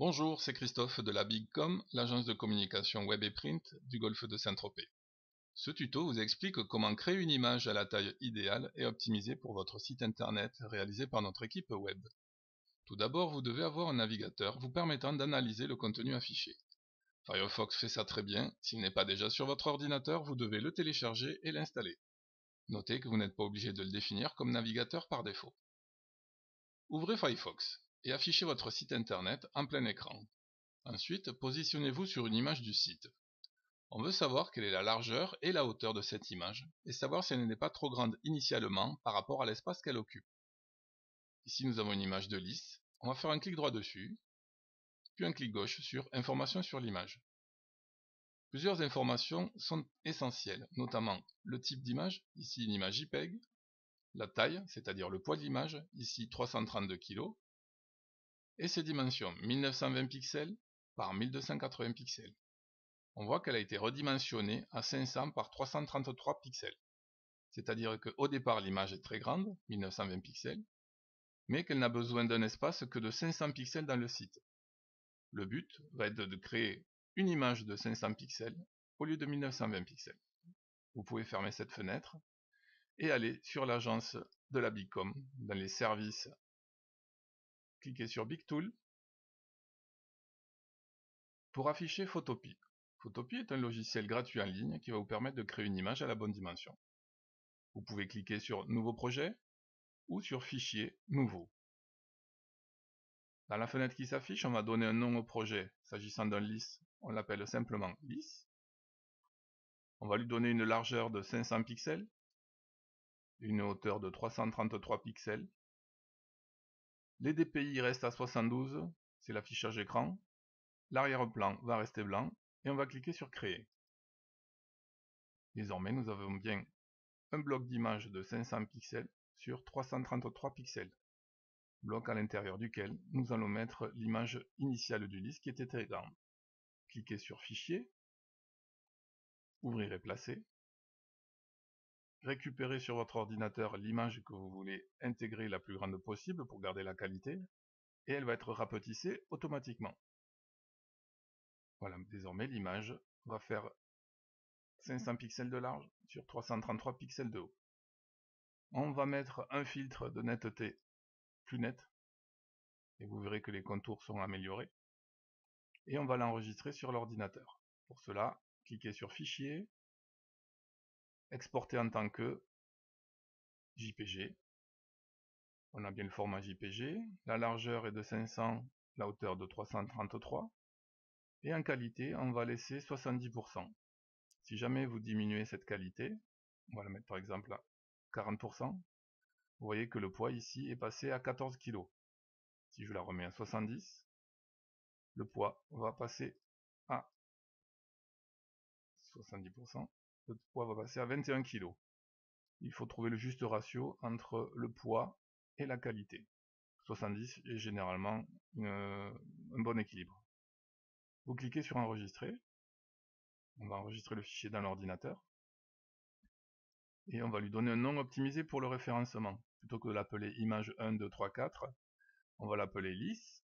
Bonjour, c'est Christophe de la Bigcom, l'agence de communication web et print du golfe de Saint-Tropez. Ce tuto vous explique comment créer une image à la taille idéale et optimisée pour votre site internet réalisé par notre équipe web. Tout d'abord, vous devez avoir un navigateur vous permettant d'analyser le contenu affiché. Firefox fait ça très bien, s'il n'est pas déjà sur votre ordinateur, vous devez le télécharger et l'installer. Notez que vous n'êtes pas obligé de le définir comme navigateur par défaut. Ouvrez Firefox et affichez votre site internet en plein écran. Ensuite, positionnez-vous sur une image du site. On veut savoir quelle est la largeur et la hauteur de cette image, et savoir si elle n'est pas trop grande initialement par rapport à l'espace qu'elle occupe. Ici nous avons une image de lisse, on va faire un clic droit dessus, puis un clic gauche sur Informations sur l'image. Plusieurs informations sont essentielles, notamment le type d'image, ici une image JPEG, la taille, c'est-à-dire le poids de l'image, ici 332 kg, et ses dimensions 1920 pixels par 1280 pixels. On voit qu'elle a été redimensionnée à 500 par 333 pixels. C'est-à-dire qu'au départ l'image est très grande, 1920 pixels, mais qu'elle n'a besoin d'un espace que de 500 pixels dans le site. Le but va être de créer une image de 500 pixels au lieu de 1920 pixels. Vous pouvez fermer cette fenêtre et aller sur l'agence de la Bigcom, dans les services, cliquez sur Big Tool pour afficher Photopea. Photopea est un logiciel gratuit en ligne qui va vous permettre de créer une image à la bonne dimension. Vous pouvez cliquer sur Nouveau projet ou sur Fichier, Nouveau. Dans la fenêtre qui s'affiche, on va donner un nom au projet. S'agissant d'un lisse, on l'appelle simplement lisse. On va lui donner une largeur de 500 pixels, une hauteur de 333 pixels. Les DPI restent à 72, c'est l'affichage écran. L'arrière-plan va rester blanc et on va cliquer sur Créer. Désormais, nous avons bien un bloc d'image de 500 pixels sur 333 pixels. Bloc à l'intérieur duquel nous allons mettre l'image initiale du lisse qui était très grande. Cliquez sur Fichier, Ouvrir et placer. Récupérez sur votre ordinateur l'image que vous voulez intégrer la plus grande possible pour garder la qualité, et elle va être rapetissée automatiquement. Voilà, désormais l'image va faire 500 pixels de large sur 333 pixels de haut. On va mettre un filtre de netteté plus net, et vous verrez que les contours sont améliorés. Et on va l'enregistrer sur l'ordinateur. Pour cela, cliquez sur Fichier, Exporter en tant que JPG. On a bien le format JPG, la largeur est de 500, la hauteur de 333, et en qualité, on va laisser 70%. Si jamais vous diminuez cette qualité, on va la mettre par exemple à 40%, vous voyez que le poids ici est passé à 14 kg. Si je la remets à 70, le poids va passer à 70%, le poids va passer à 21 kg. Il faut trouver le juste ratio entre le poids et la qualité. 70 est généralement un bon équilibre. Vous cliquez sur Enregistrer. On va enregistrer le fichier dans l'ordinateur. Et on va lui donner un nom optimisé pour le référencement. Plutôt que de l'appeler image 1, 2, 3, 4, on va l'appeler lisse.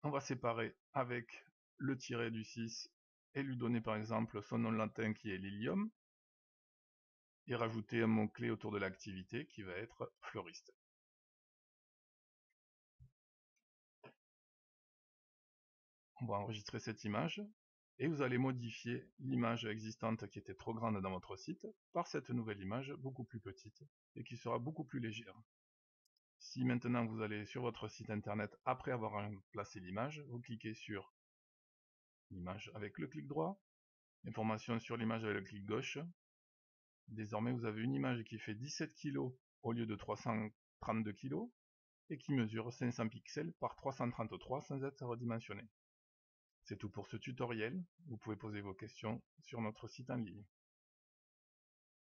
On va séparer avec le tiret du 6 et lui donner par exemple son nom latin qui est Lilium. Et rajouter un mot-clé autour de l'activité qui va être fleuriste. On va enregistrer cette image et vous allez modifier l'image existante qui était trop grande dans votre site par cette nouvelle image beaucoup plus petite et qui sera beaucoup plus légère. Si maintenant vous allez sur votre site internet après avoir placé l'image, vous cliquez sur l'image avec le clic droit, information sur l'image avec le clic gauche. Désormais vous avez une image qui fait 17 kg au lieu de 332 kg et qui mesure 500 pixels par 333 sans être redimensionnée. C'est tout pour ce tutoriel, vous pouvez poser vos questions sur notre site en ligne.